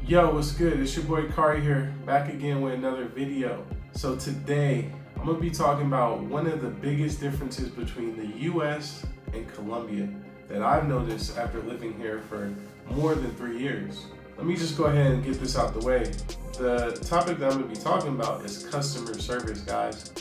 Yo, what's good? It's your boy Kari here, back again with another video. So today, I'm gonna be talking about one of the biggest differences between the US and Colombia that I've noticed after living here for more than 3 years. Let me just go ahead and get this out the way. The topic that I'm gonna be talking about is customer service, guys.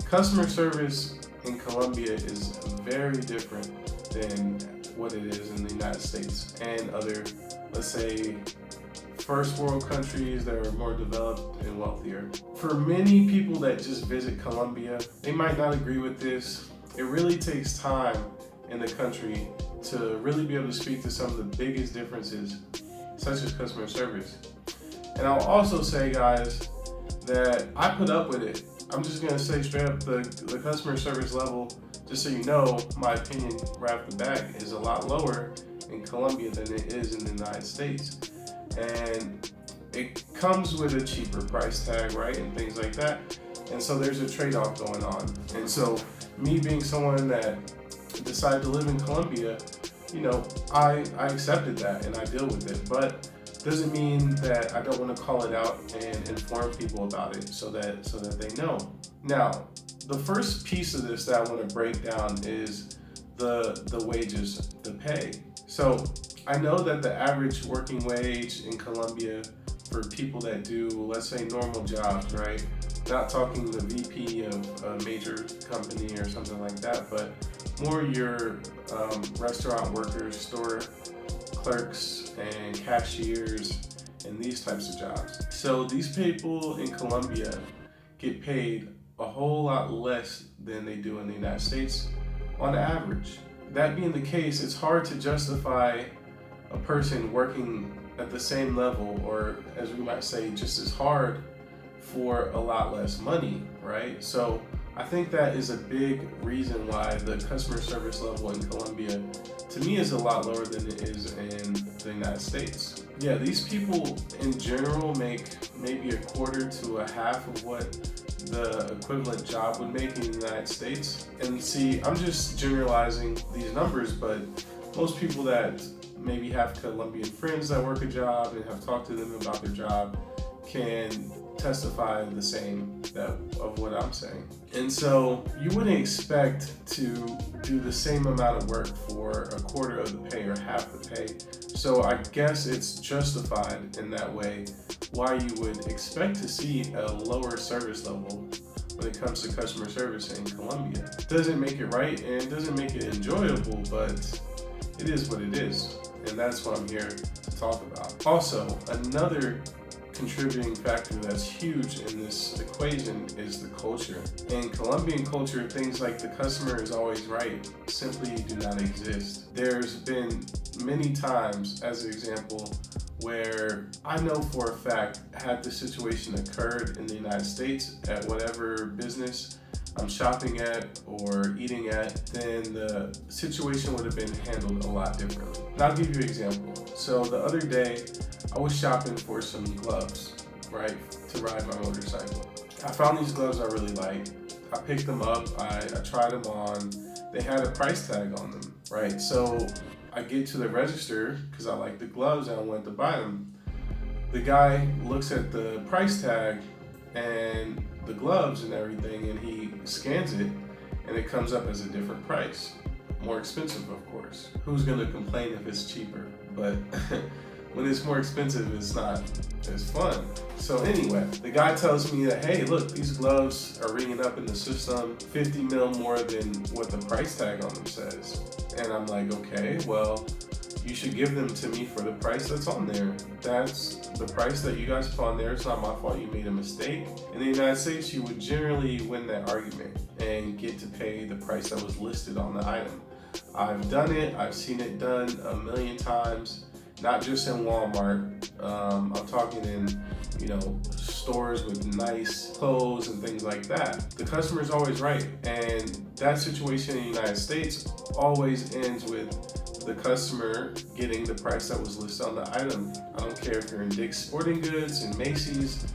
Customer service in Colombia is very different than what it is in the United States and other, let's say, first world countries that are more developed and wealthier. For many people that just visit Colombia, they might not agree with this. It really takes time in the country to really be able to speak to some of the biggest differences, such as customer service. And I'll also say, guys, that I put up with it. I'm just gonna say straight up, the customer service level, just so you know, my opinion right off the bat, is a lot lower in Colombia than it is in the United States. And it comes with a cheaper price tag, right, and things like that. And so there's a trade-off going on. And so me being someone that decided to live in Colombia, you know, I accepted that and I deal with it. But doesn't mean that I don't want to call it out and inform people about it so that they know. Now, the first piece of this that I want to break down is the wages, the pay. So I know that the average working wage in Colombia for people that do, let's say, normal jobs, right? Not talking the VP of a major company or something like that, but more your restaurant workers, store clerks and cashiers and these types of jobs. So these people in Colombia get paid a whole lot less than they do in the United States on average. That being the case, it's hard to justify a person working at the same level, or as we might say, just as hard for a lot less money, right? So I think that is a big reason why the customer service level in Colombia, to me, is a lot lower than it is in the United States. Yeah, these people in general make maybe a quarter to a half of what the equivalent job would make in the United States. And see, I'm just generalizing these numbers, but most people that maybe have Colombian friends that work a job and have talked to them about their job can testify the same of what I'm saying. And so you wouldn't expect to do the same amount of work for a quarter of the pay or half the pay. So I guess it's justified in that way why you would expect to see a lower service level when it comes to customer service in Colombia. Doesn't make it right and doesn't make it enjoyable, but it is what it is. And that's what I'm here to talk about. Also, another contributing factor that's huge in this equation is the culture. In Colombian culture, things like the customer is always right simply do not exist. There's been many times, as an example, where I know for a fact, had the situation occurred in the United States at whatever business I'm shopping at or eating at, then the situation would have been handled a lot differently. And I'll give you an example. So the other day, I was shopping for some gloves, right, to ride my motorcycle. I found these gloves I really liked. I picked them up, I tried them on. They had a price tag on them, right? So I get to the register because I like the gloves and I wanted to buy them. The guy looks at the price tag and the gloves and everything, and he scans it, and it comes up as a different price. More expensive, of course. Who's gonna complain if it's cheaper? But when it's more expensive, it's not as fun. So anyway, the guy tells me that, hey, look, these gloves are ringing up in the system 50 mil more than what the price tag on them says. And I'm like, okay, well, you should give them to me for the price that's on there. That's the price that you guys put on there. It's not my fault you made a mistake. In the United States, you would generally win that argument and get to pay the price that was listed on the item. I've done it. I've seen it done a million times, not just in Walmart. I'm talking in, stores with nice clothes and things like that. The customer is always right. And that situation in the United States always ends with the customer getting the price that was listed on the item. I don't care if you're in Dick's Sporting Goods, in Macy's,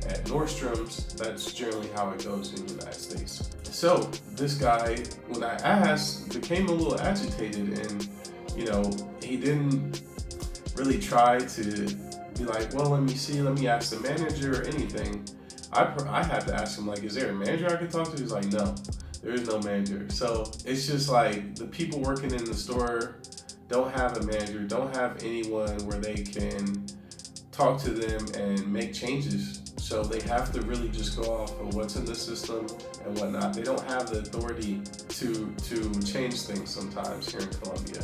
at Nordstrom's, that's generally how it goes in the United States. So this guy, when I asked, became a little agitated and, he didn't really try to be like, well, let me see, let me ask the manager or anything. I had to ask him, like, is there a manager I could talk to? He's like, no, there is no manager. So it's just like the people working in the store don't have a manager, don't have anyone where they can talk to them and make changes. So they have to really just go off of what's in the system and whatnot. They don't have the authority to change things sometimes here in Colombia.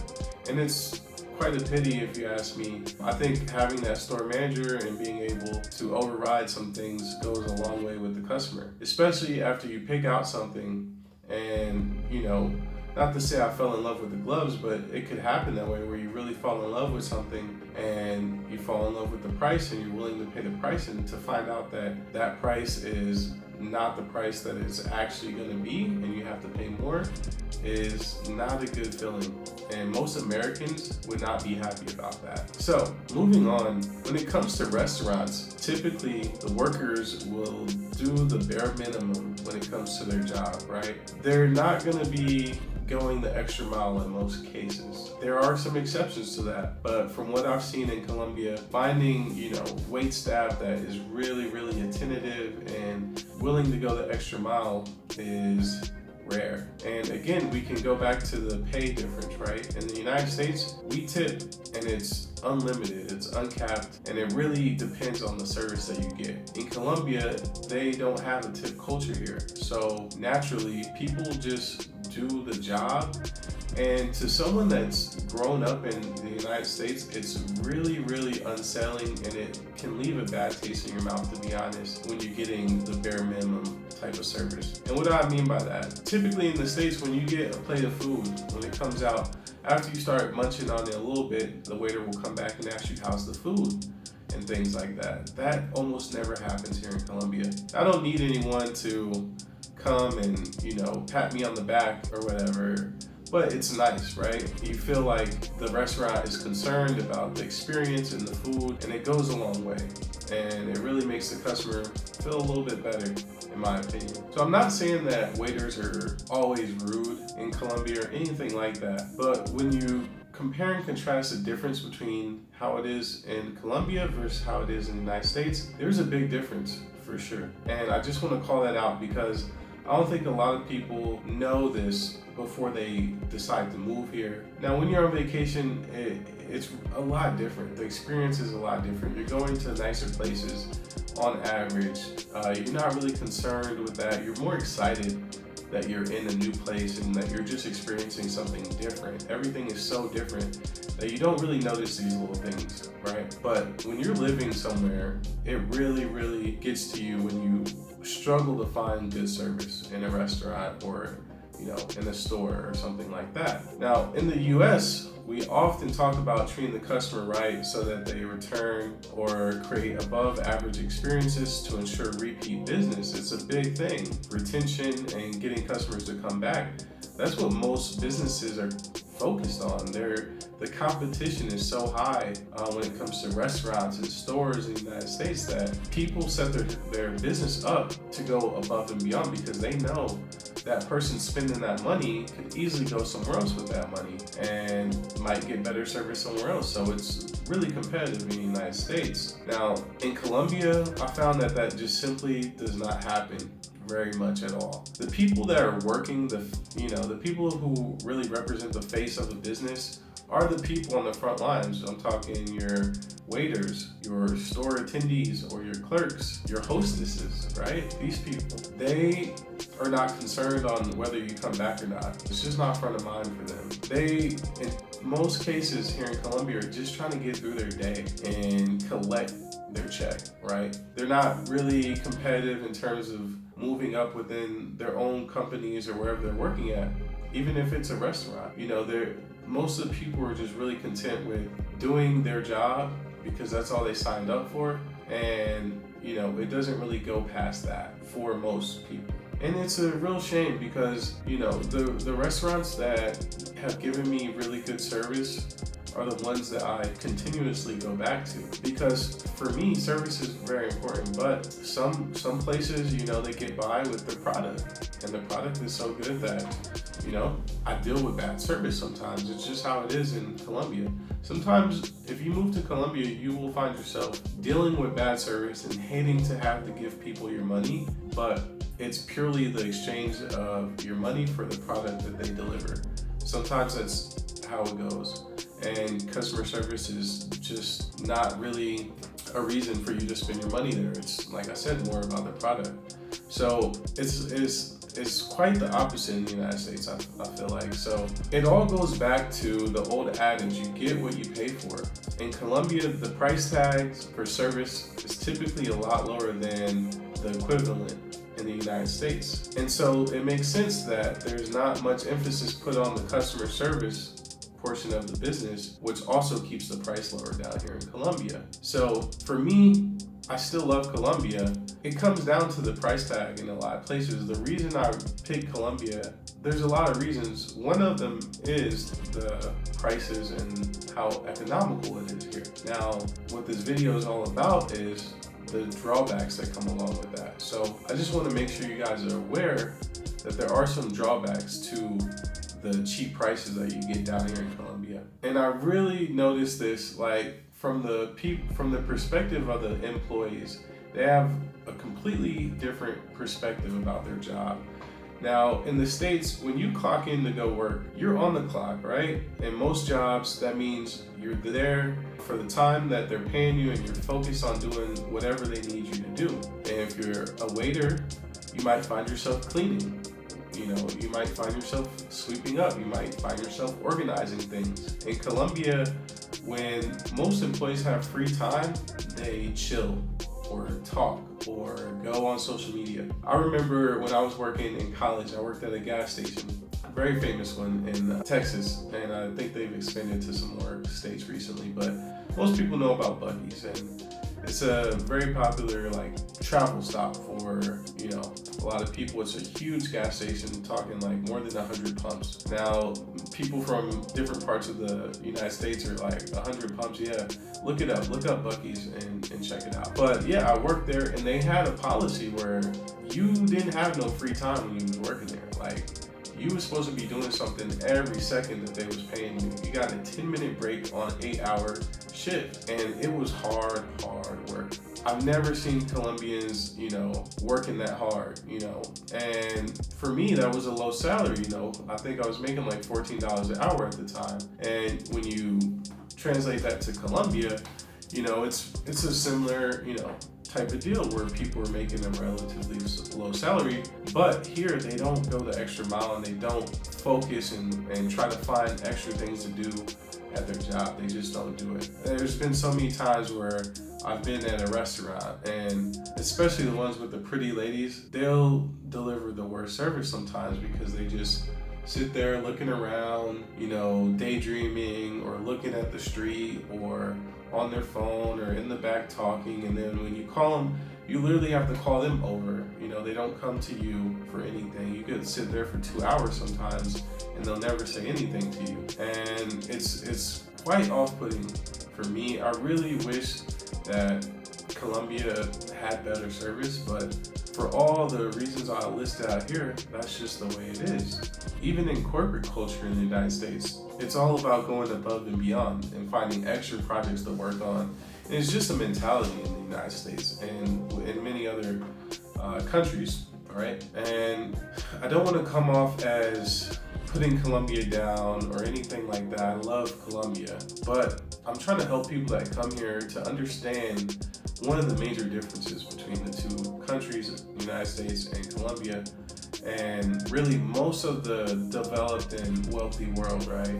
And it's quite a pity if you ask me. I think having that store manager and being able to override some things goes a long way with the customer, especially after you pick out something and, you know, not to say I fell in love with the gloves, but it could happen that way where you really fall in love with something and you fall in love with the price and you're willing to pay the price, and to find out that that price is not the price that it's actually going to be and you have to pay more is not a good feeling. And most Americans would not be happy about that. So moving on, when it comes to restaurants, typically the workers will do the bare minimum when it comes to their job, right? They're not going to be going the extra mile in most cases. There are some exceptions to that, but from what I've seen in Colombia, finding, you know, wait staff that is really, really attentive and willing to go the extra mile is rare. And again, we can go back to the pay difference, right? In the United States, we tip and it's unlimited, it's uncapped, and it really depends on the service that you get. In Colombia, they don't have a tip culture here. So naturally, people just do the job. And to someone that's grown up in the United States, it's really, really unsettling, and it can leave a bad taste in your mouth, to be honest, when you're getting the bare minimum type of service. And what do I mean by that? Typically in the States, when you get a plate of food, when it comes out, after you start munching on it a little bit, the waiter will come back and ask you, how's the food? And things like that. That almost never happens here in Colombia. I don't need anyone to come and, you know, pat me on the back or whatever. But it's nice, right? You feel like the restaurant is concerned about the experience and the food, and it goes a long way. And it really makes the customer feel a little bit better, in my opinion. So I'm not saying that waiters are always rude in Colombia or anything like that, but when you compare and contrast the difference between how it is in Colombia versus how it is in the United States, there's a big difference for sure. And I just want to call that out because I don't think a lot of people know this before they decide to move here. Now, when you're on vacation, it's a lot different. The experience is a lot different. You're going to nicer places on average. You're not really concerned with that. You're more excited that you're in a new place and that you're just experiencing something different. Everything is so different that you don't really notice these little things, right? But when you're living somewhere, it really, really gets to you when you struggle to find good service in a restaurant or, you know, in a store or something like that. Now, in the US, we often talk about treating the customer right so that they return or create above average experiences to ensure repeat business. It's a big thing. Retention and getting customers to come back. That's what most businesses are focused on. The competition is so high when it comes to restaurants and stores in the United States that people set their business up to go above and beyond because they know that person spending that money could easily go somewhere else with that money and might get better service somewhere else. So it's really competitive in the United States. Now, in Colombia, I found that just simply does not happen very much at all. The people that are working, the people who really represent the face of the business are the people on the front lines. I'm talking your waiters, your store attendees, or your clerks, your hostesses, right? These people, they are not concerned on whether you come back or not. It's just not front of mind for them. They, in most cases here in Colombia, are just trying to get through their day and collect their check, right? They're not really competitive in terms of moving up within their own companies or wherever they're working at, even if it's a restaurant. You know, most of the people are just really content with doing their job because that's all they signed up for. And, you know, it doesn't really go past that for most people. And it's a real shame because, you know, the restaurants that have given me really good service are the ones that I continuously go back to, because for me service is very important. But some places, you know, they get by with their product, and the product is so good that, you know, I deal with bad service sometimes. It's just how it is in Colombia. Sometimes if you move to Colombia, you will find yourself dealing with bad service and hating to have to give people your money, but it's purely the exchange of your money for the product that they deliver. Sometimes that's how it goes. And customer service is just not really a reason for you to spend your money there. It's, like I said, more about the product. So it's quite the opposite in the United States, I feel like. So it all goes back to the old adage, you get what you pay for. In Colombia, the price tags for service is typically a lot lower than the equivalent in the United States. And so it makes sense that there's not much emphasis put on the customer service portion of the business, which also keeps the price lower down here in Colombia. So for me, I still love Colombia. It comes down to the price tag in a lot of places. The reason I picked Colombia, there's a lot of reasons. One of them is the prices and how economical it is here. Now, what this video is all about is the drawbacks that come along with that. So I just want to make sure you guys are aware that there are some drawbacks to the cheap prices that you get down here in Colombia. And I really noticed this, like, from the perspective of the employees. They have a completely different perspective about their job. Now, in the States, when you clock in to go work, you're on the clock, right? In most jobs, that means you're there for the time that they're paying you, and you're focused on doing whatever they need you to do. And if you're a waiter, you might find yourself cleaning. You know, you might find yourself sweeping up. You might find yourself organizing things. In Colombia, when most employees have free time, they chill or talk or go on social media. I remember when I was working in college, I worked at a gas station, a very famous one in Texas, and I think they've expanded to some more states recently, but most people know about Buc-ee's, and it's a very popular, like, travel stop for, you know, a lot of people. It's a huge gas station, talking like more than 100 pumps. Now, people from different parts of the United States are like, 100 pumps, yeah, look it up, look up Buc-ee's and check it out. But yeah, I worked there, and they had a policy where you didn't have no free time when you was working there. Like, you were supposed to be doing something every second that they was paying you. You got a 10-minute break on an 8-hour shift, and it was hard work. I've never seen Colombians, you know, working that hard, you know, and for me, that was a low salary, you know. I think I was making like $14 an hour at the time, and when you translate that to Colombia, you know, it's a similar, you know, type of deal where people are making a relatively low salary, but here they don't go the extra mile, and they don't focus and try to find extra things to do at their job. They just don't do it. There's been so many times where I've been at a restaurant, and especially the ones with the pretty ladies, they'll deliver the worst service sometimes because they just sit there looking around, you know, daydreaming or looking at the street or on their phone or in the back talking, and then when you call them, you literally have to call them over. You know, they don't come to you for anything. You could sit there for 2 hours sometimes, and they'll never say anything to you. And it's quite off-putting for me. I really wish that Colombia had better service, but for all the reasons I listed out here, that's just the way it is. Even in corporate culture in the United States, it's all about going above and beyond and finding extra projects to work on. And it's just a mentality in the United States and in many other countries, all right? And I don't want to come off as putting Colombia down or anything like that. I love Colombia, but I'm trying to help people that come here to understand one of the major differences between the two countries, the United States and Colombia, and really most of the developed and wealthy world, right,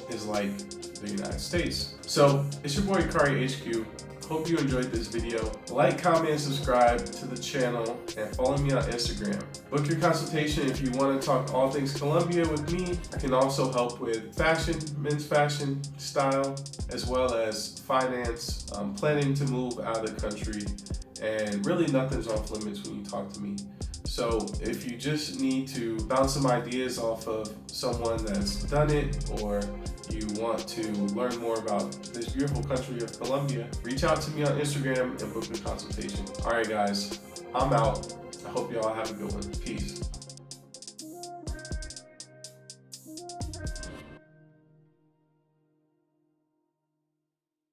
is like the United States. So it's your boy Kari HQ. Hope you enjoyed this video. Like, comment, and subscribe to the channel, and follow me on Instagram. Book your consultation if you want to talk all things Colombia with me. I can also help with fashion, men's fashion, style, as well as finance, planning to move out of the country, and really nothing's off limits when you talk to me. So if you just need to bounce some ideas off of someone that's done it, or you want to learn more about this beautiful country of Colombia, reach out to me on Instagram and book a consultation. All right, guys, I'm out. I hope y'all have a good one. Peace.